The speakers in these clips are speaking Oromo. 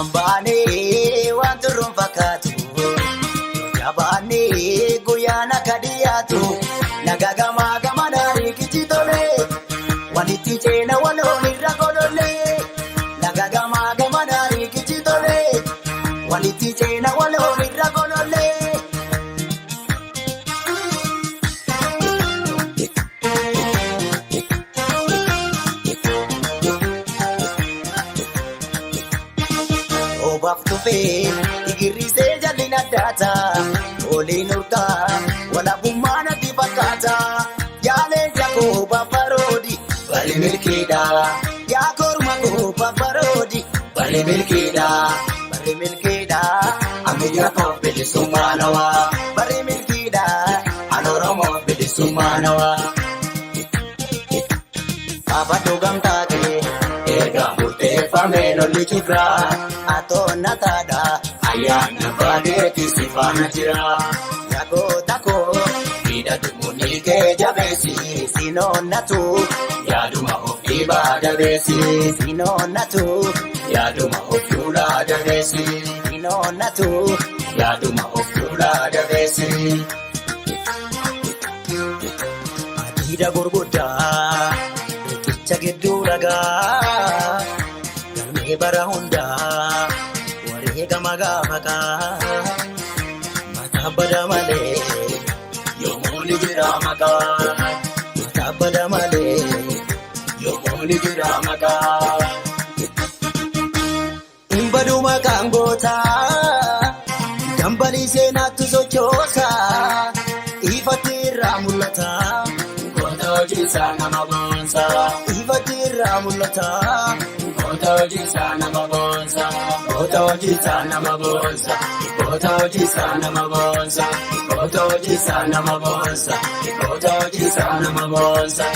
Atambaanee waan turruun fakkaatu jabaanee guyyaana kadhiyaatu naga gamaa gamanaa riikichi tolee walitti ceena waloon irra golollee naga gamaa gamanaa riikichi tolee walitti ceena waloon irra golollee. Obaaf tufee igirrisee jalina daata oliin urgaa walabummaa natti fakkaata yaaleen jakoo babaroodi bali milkeedha yaa korma koo babaroodi bali milkeedha ammayyaa koo bilisummaa nawaa bali milkeedha an Oromoo bilisummaa nawaa abadoo gamtaa kee erga murteeffamee lolli cufraa. Atona tada ayana badeeti sifana jira yagoota koo hidhatumuni jabesi sinonatu yaaduma ofii baadabesi sinonatu yaaduma ofii baadabesi sinonatu yaaduma ofii baadabesi. Adida gurguddaa riqicha gidduu ragaa. Bara hundaa wareegama gaafataa mataa bada malee yommuu ni jira maqaa mataa bada malee yommuu ni jira maqaa. Inbaduu maqaan gootaa dambalii seenaatti sochoosaa ifatti irraa mul'ata. Goota nama boonsa ifatti irraa mul'ata. Goota nama boonsa goota nama boonsa goota nama boonsa goota nama boonsa goota nama boonsa.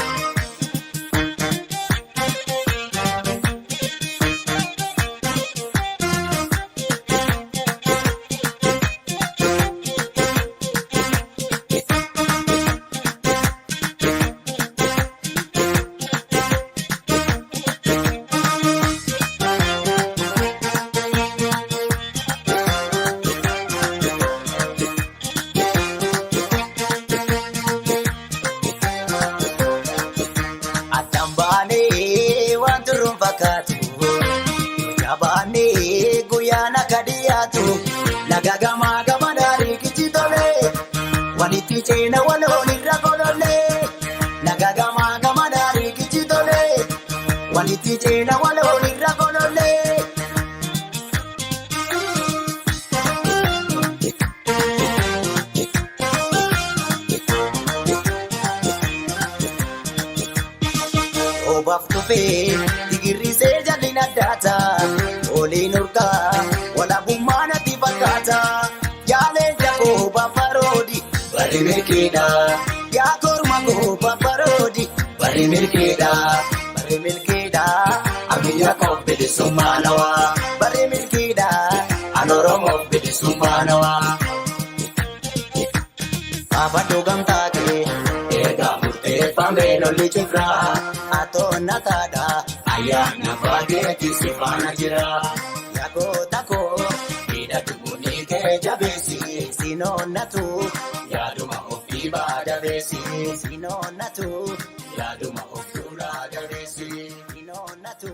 Jabaanee guyyaana kadhiyaatu naga gamaa gamanaa riikichi tolee walitti ceena waloon irra golollee naga gamaa gamanaa riikichi tolee walitti ceena waloon irra golollee. Obaaf tufee igirrisee jalina daata oliin urgaa walabummaa natti fakkaata yaaleen jakoo babaroodi bali milkeedha yaa korma koo babaroodi bali milkeedha ammayyaa koo bilisummaa nawaa bali milkeedha an Oromoo bilisummaa nawaa. Abadoo gamtaa kee erga murteeffamee lolli cufraa. Atona tada ayana badeeti sifana jira yagoota koo hidhatumuni jabesi sinonatu yaaduma ofii baadabesi sinonatu yaaduma ofii baadabesi sinonatu.